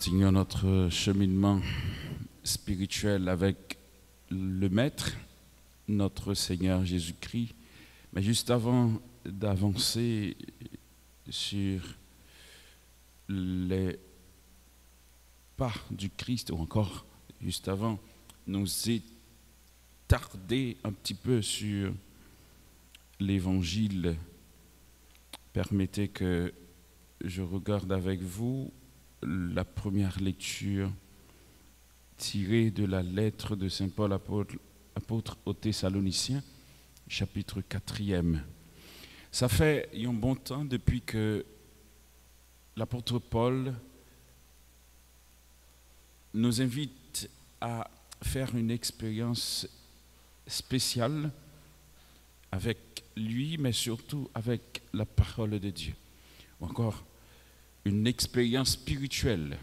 continuons notre cheminement spirituel avec le Maître, notre Seigneur Jésus-Christ. Mais juste avant d'avancer sur les pas du Christ, ou encore juste avant, nous attarder un petit peu sur l'Évangile. Permettez que je regarde avec vous la première lecture tirée de la lettre de Saint Paul apôtre aux Thessaloniciens, chapitre 4e. Ça fait un bon temps depuis que l'apôtre Paul nous invite à faire une expérience spéciale avec lui, mais surtout avec la parole de Dieu. Ou encore une expérience spirituelle,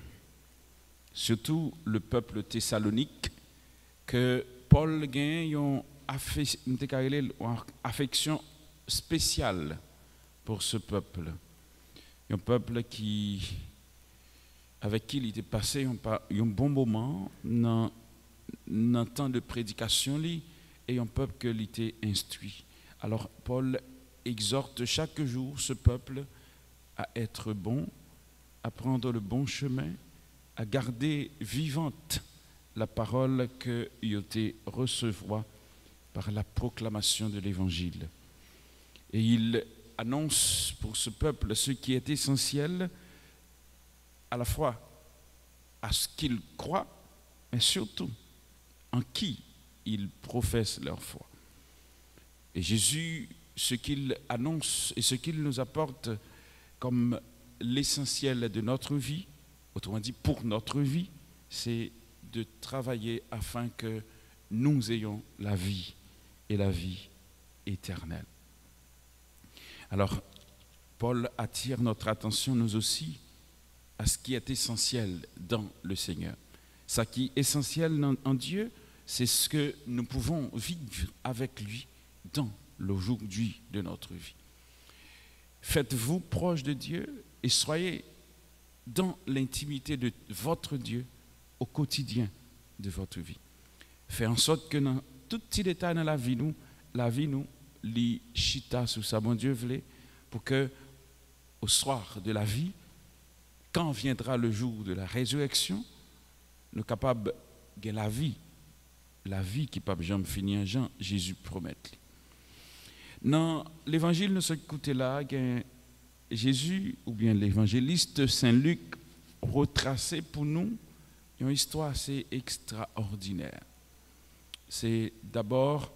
surtout le peuple thessalonique, que Paul gagne une affection spéciale pour ce peuple. Un peuple avec qui il était passé un bon moment dans un temps de prédication et un peuple que il était instruit. Alors Paul exhorte chaque jour ce peuple à être bon, à prendre le bon chemin, à garder vivante la parole qu'il a recevoir par la proclamation de l'Évangile. Et il annonce pour ce peuple ce qui est essentiel, à la fois à ce qu'ils croient, mais surtout en qui ils professent leur foi. Et Jésus, ce qu'il annonce et ce qu'il nous apporte comme l'essentiel de notre vie, autrement dit pour notre vie, c'est de travailler afin que nous ayons la vie et la vie éternelle. Alors, Paul attire notre attention, nous aussi, à ce qui est essentiel dans le Seigneur. Ce qui est essentiel en Dieu, c'est ce que nous pouvons vivre avec lui dans l'aujourd'hui de notre vie. Faites-vous proche de Dieu et soyez dans l'intimité de votre Dieu au quotidien de votre vie. Faites en sorte que dans tout petit détail dans la vie nous, li chita sous sa bon Dieu voulait, pour que au soir de la vie, quand viendra le jour de la résurrection, nous sommes capables de la vie qui ne peut jamais finir, Jean, Jésus promet. Dans l'évangile, nous sommes écoutés là, Jésus, ou bien l'évangéliste Saint Luc, retracé pour nous une histoire assez extraordinaire. C'est d'abord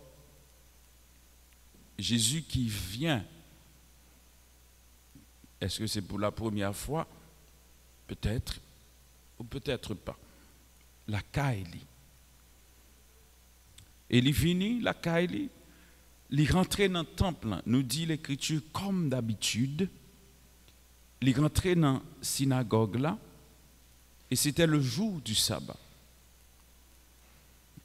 Jésus qui vient. Est-ce que c'est pour la première fois? Peut-être, ou peut-être pas. La Kaili. Et il finit, la Kaili, il rentrait dans le temple, nous dit l'Écriture comme d'habitude. Il rentrait dans la synagogue là, et c'était le jour du sabbat.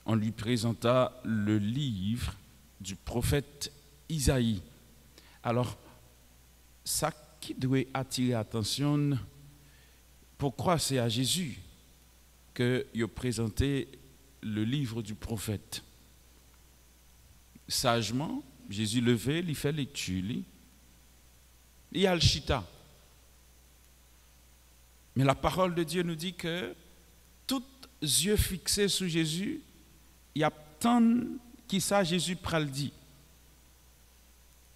On lui présenta le livre du prophète Isaïe. Alors, ça qui doit attirer l'attention, pourquoi c'est à Jésus qu'il a présenté le livre du prophète? Sagement, Jésus levé, il fait lecture, il y a le chita. Mais la parole de Dieu nous dit que tous yeux fixés sur Jésus, il y a tant qui ça Jésus pral dit.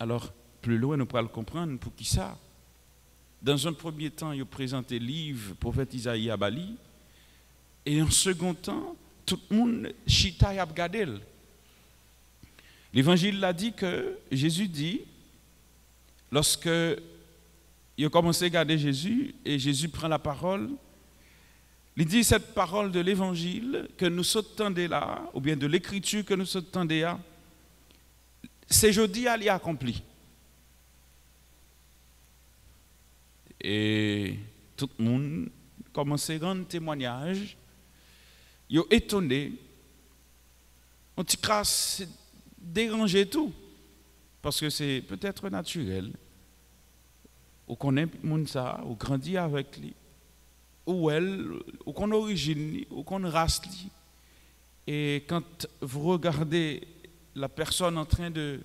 Alors, plus loin, nous pourrons le comprendre pour qui ça. Dans un premier temps, il a présenté le livre prophète Isaïe à Bali. Et en second temps, tout le monde chita et a regardé. L'évangile l'a dit que Jésus dit, lorsque il a commencé à regarder Jésus, et Jésus prend la parole, il dit cette parole de l'évangile que nous s'entendons là, ou bien de l'écriture que nous s'entendons là, c'est jeudi à l'y accompli. Et tout le monde commence à rendre témoignage. Ils sont étonnés. On t'y crasse, déranger tout. Parce que c'est peut-être naturel. On connaît moun ça, on grandit avec lui. ou elle, ou qu'on origine, ou qu'on race. Et quand vous regardez la personne en train de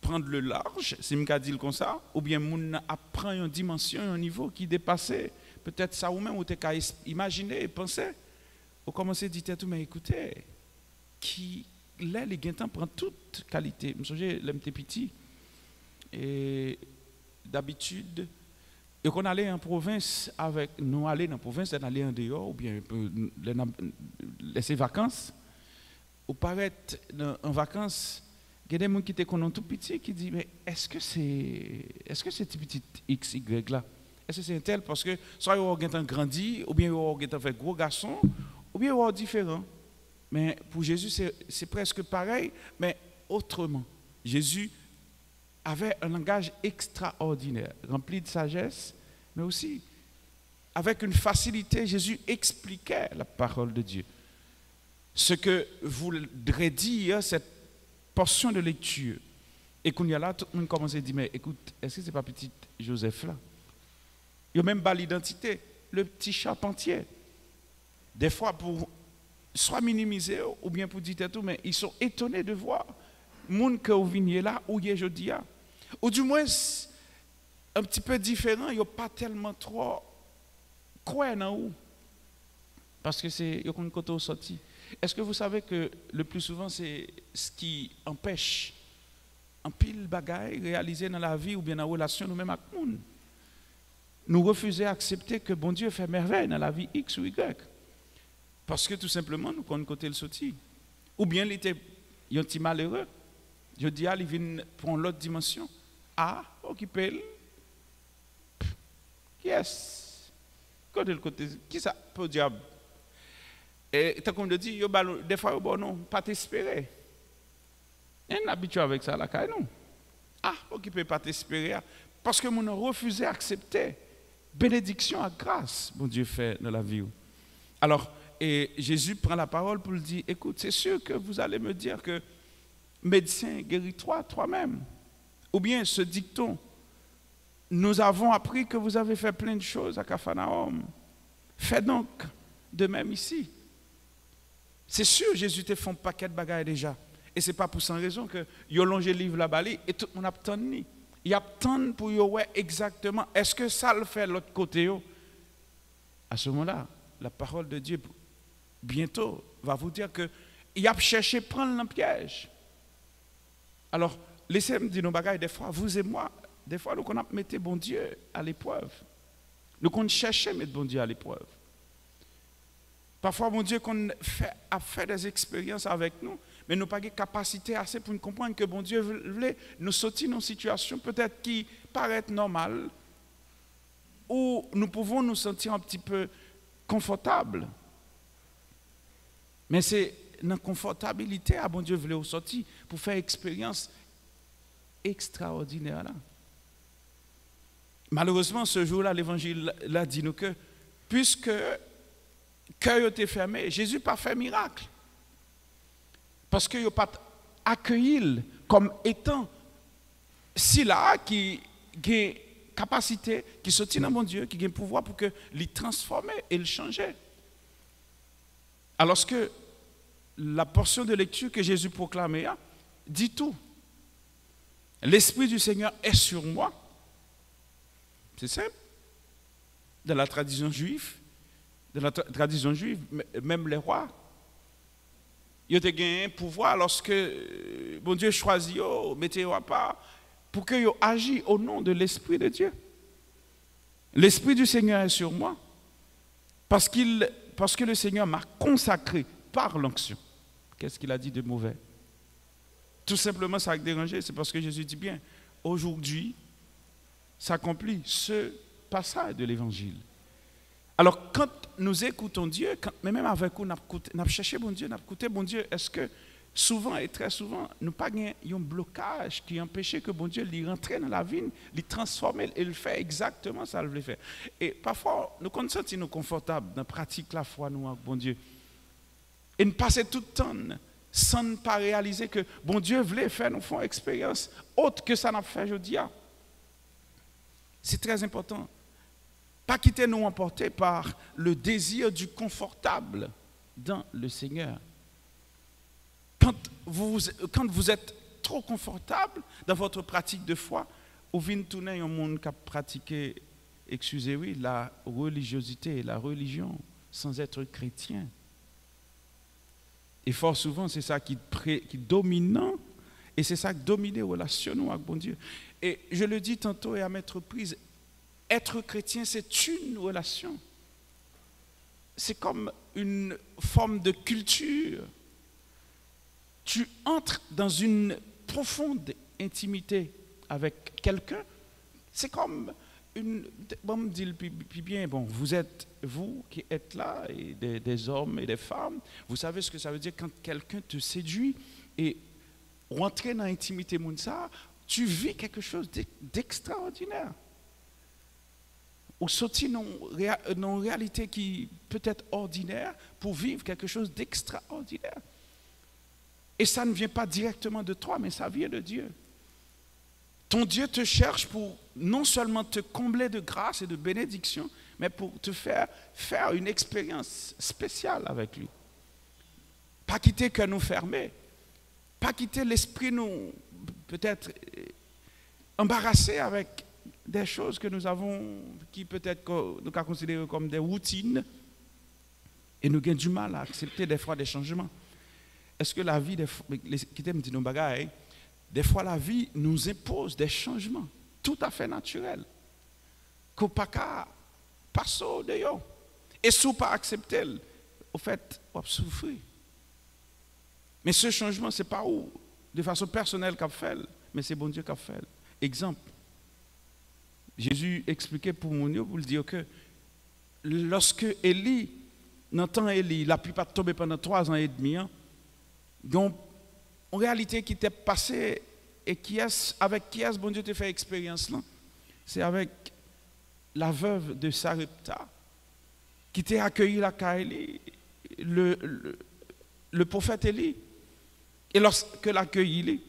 prendre le large, c'est me dit comme ça, ou bien moun apprend une dimension, un niveau qui dépassait peut-être ça ou même ou t'es qu'à imaginer et penser, ou commencer à dire tout, mais écoutez, qui là les guintans prend toute qualité. Je me souviens l'MT petit et d'habitude et qu'on allait en province avec nous aller dans la province, aller en dehors ou bien laisser vacances ou paraître en vacances. Il y a des gens qui étaient tout petit qui disent mais est-ce que c'est petit X Y là, est-ce que c'est un tel parce que soit ils ont grandi ou bien ils ont fait gros garçon ou bien ils ont différent. Mais pour Jésus c'est presque pareil mais autrement. Jésus avait un langage extraordinaire, rempli de sagesse, mais aussi avec une facilité. Jésus expliquait la parole de Dieu. Ce que voudrait dire cette portion de lecture. Et qu'on y a là, tout le monde commence à dire, mais écoute, est-ce que ce n'est pas petit Joseph là? Il n'y a même pas l'identité, le petit charpentier. Des fois, pour soit minimiser ou bien pour dire tout, mais ils sont étonnés de voir monde que vous veniez là où il est jeudi. Ou du moins, un petit peu différent, il n'y a pas tellement trop quoi dans où. Parce que c'est, il y a un côté sorti. Est-ce que vous savez que le plus souvent, c'est ce qui empêche un pile bagaille réalisé dans la vie ou bien dans la relation nous-mêmes avec le monde? Nous refusons d'accepter que bon Dieu fait merveille dans la vie X ou Y. Parce que tout simplement, nous connaissons côté le sorti. Ou bien il était un petit malheureux. Je dis, il vient prendre l'autre dimension. Ah, occupé. Qui est-ce? Côté le côté, qui ça peut diable? Et tant qu'on me dit, des fois, bon, non, pas t'espérer. On est habitué avec ça, là, non. Ah, occupé, pas t'espérer. Parce que nous avons refusé d'accepter bénédiction à grâce, bon Dieu fait dans la vie. Alors, et Jésus prend la parole pour lui dire, écoute, c'est sûr que vous allez me dire que médecin, guéris-toi toi-même. Ou bien ce dicton, nous avons appris que vous avez fait plein de choses à Capharnaüm. Fais donc de même ici. C'est sûr, Jésus te fait un paquet de bagailles déjà. Et ce n'est pas pour sans raison que il a longé le livre là-bas et tout le monde attend. Il attend pour voir exactement est-ce que ça le fait de l'autre côté. À ce moment-là, la parole de Dieu bientôt va vous dire que il a cherché prendre le piège. Alors, laissez-moi dire nos bagailles des fois, vous et moi, des fois, nous on a mis bon Dieu à l'épreuve. Nous on cherchait mettre bon Dieu à l'épreuve. Parfois, bon Dieu a fait des expériences avec nous, mais nous n'avons pas de capacité assez pour nous comprendre que bon Dieu voulait nous sortir dans une situation peut-être qui paraît normale, où nous pouvons nous sentir un petit peu confortables. Mais c'est dans la confortabilité à bon Dieu voulait nous sortir pour faire une expérience extraordinaire là. Malheureusement, ce jour-là, l'évangile l'a dit nous que, puisque cœur était fermé, Jésus n'a pas fait miracle. Parce qu'il n'a pas accueilli comme étant si là qui a capacité, qui sortit dans mon Dieu, qui a un pouvoir pour que les transformer et le changer. Alors que la portion de lecture que Jésus proclamait dit tout. L'Esprit du Seigneur est sur moi. C'est simple. Dans la tradition juive, même les rois, ils ont gagné un pouvoir lorsque bon Dieu choisit, mettez-vous à part, pour qu'ils agissent au nom de l'Esprit de Dieu. L'Esprit du Seigneur est sur moi, parce que le Seigneur m'a consacré par l'onction. Qu'est-ce qu'il a dit de mauvais? Tout simplement, ça a dérangé, c'est parce que Jésus dit bien, aujourd'hui, s'accomplit ce passage de l'Évangile. Alors, quand nous écoutons Dieu, mais même avec nous, nous avons cherché bon Dieu, nous avons écouté bon Dieu, est-ce que souvent et très souvent, nous n'avons pas un blocage qui empêchait que bon Dieu lui rentre dans la vie, lui transforme et le fait exactement ça, le voulait faire. Et parfois, nous nous sentons confortables dans la pratique la foi, nous, avec bon Dieu. Et nous passons tout le temps sans ne pas réaliser que bon Dieu voulait faire nous faire une expérience autre que ça n'a fait aujourd'hui. C'est très important. Pas quitter nous emporter par le désir du confortable dans le Seigneur. Quand vous êtes trop confortable dans votre pratique de foi, vous venez tourner un monde qui a pratiqué, excusez-moi, la religiosité, la religion, sans être chrétien. Et fort souvent, c'est ça qui est dominant, et c'est ça qui domine les relations avec bon Dieu. Et je le dis tantôt et à maintes reprises, être chrétien, c'est une relation. C'est comme une forme de culture. Tu entres dans une profonde intimité avec quelqu'un. C'est comme une... Bon, me dit puis bien, bon, vous qui êtes là, et des hommes et des femmes, vous savez ce que ça veut dire quand quelqu'un te séduit et rentrer dans l'intimité, tu vis quelque chose d'extraordinaire. Ou sortir dans une réalité qui peut être ordinaire pour vivre quelque chose d'extraordinaire. Et ça ne vient pas directement de toi, mais ça vient de Dieu. Ton Dieu te cherche pour non seulement te combler de grâce et de bénédiction, mais pour te faire une expérience spéciale avec lui. Pas quitter que nous fermer, pas quitter l'esprit nous peut-être embarrassé avec des choses que nous avons, qui peut-être nous considérons comme des routines, et nous avons du mal à accepter des fois des changements. Est-ce que la vie, des fois la vie nous impose des changements tout à fait naturels, qu'on ne peut pas passer dehors. Et si on ne peut pas accepter, au fait, on va souffrir. Mais ce changement, ce n'est pas de façon personnelle qu'on fait, mais c'est bon Dieu qui a fait. Exemple. Jésus expliquait pour Mounio pour le dire que lorsque Élie, dans le temps Élie, la pluie pas tombé pendant 3 ans et demi, donc en réalité qui était passé et avec qui est-ce bon Dieu te fait expérience là, c'est avec la veuve de Sarepta qui t'a accueilli la Kaili, le prophète Élie. Et lorsque l'accueilli,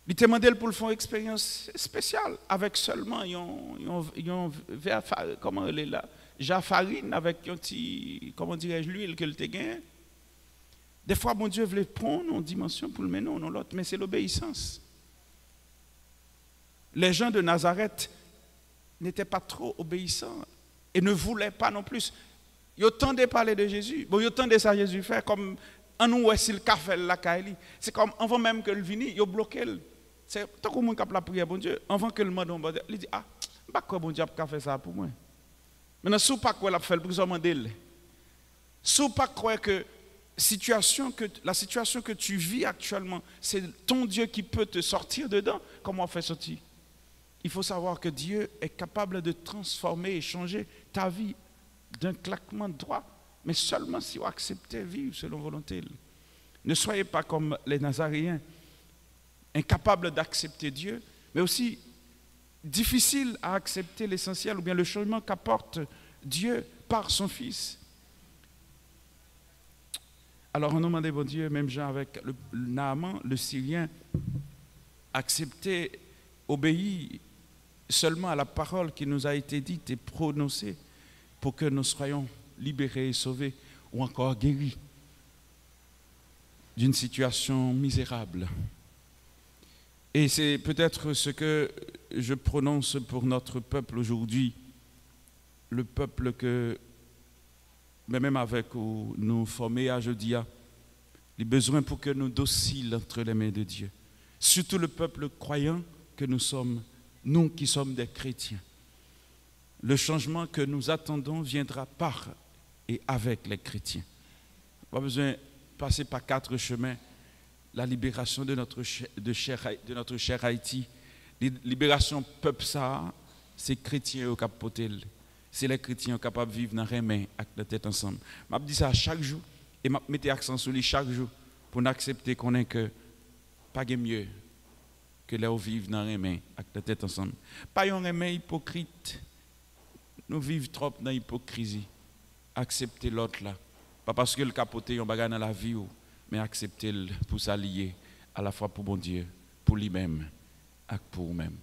il t'a demandé pour le faire une expérience spéciale avec seulement un verre, comment elle est là, farine avec un petit, comment dirais-je, l'huile que le te gagne. Des fois, mon Dieu voulait prendre une dimension pour le mener dans l'autre, mais c'est l'obéissance. Les gens de Nazareth n'étaient pas trop obéissants et ne voulaient pas non plus. Ils attendaient parler de Jésus. Bon, ils attendaient ça Jésus faire comme en nous est le café la Kaili. C'est comme avant même que le vini, ils ont bloqué. C'est tant que mon cap la prière bon Dieu, avant que le monde il dit pas quoi bon Dieu a fait ça pour moi. Maintenant sous pas quoi l'a fait pour demander. Sous pas croire que la situation que tu vis actuellement, c'est ton Dieu qui peut te sortir dedans. Comment on fait sortir? Il faut savoir que Dieu est capable de transformer et changer ta vie d'un claquement de doigts, mais seulement si vous acceptez de vivre selon volonté. Ne soyez pas comme les Nazaréens, incapables d'accepter Dieu, mais aussi difficiles à accepter l'essentiel ou bien le changement qu'apporte Dieu par son Fils. Alors on demandait, bon Dieu, même Jean avec Naaman, le Syrien, accepter, obéir seulement à la parole qui nous a été dite et prononcée pour que nous soyons libérés et sauvés ou encore guéris d'une situation misérable. Et c'est peut-être ce que je prononce pour notre peuple aujourd'hui, le peuple que, mais même avec nous formés à jeudi, les besoins pour que nous dociles entre les mains de Dieu. Surtout le peuple croyant que nous sommes, nous qui sommes des chrétiens. Le changement que nous attendons viendra par et avec les chrétiens. Pas besoin de passer par 4 chemins. La libération de notre cher Haïti, libération peuple ça, c'est chrétiens au capotel. C'est les chrétiens capables de vivre dans les mains avec la tête ensemble. Je dis ça chaque jour et je mets l'accent sur lui chaque jour pour accepter qu'on est que pas mieux que là où vivre dans les mains avec la tête ensemble. Pas un main hypocrite. Nous vivons trop dans l'hypocrisie. Accepter l'autre là. Pas parce que le capoté on bagarre dans la vie, mais accepter pour s'allier à la fois pour bon Dieu, pour lui-même et pour vous-même.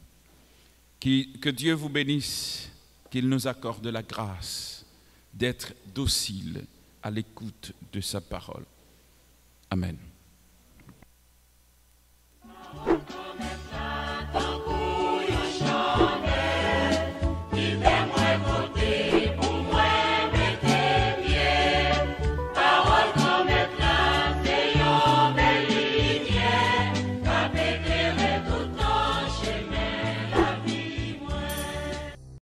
Que Dieu vous bénisse qu'il nous accorde la grâce d'être dociles à l'écoute de sa parole. Amen.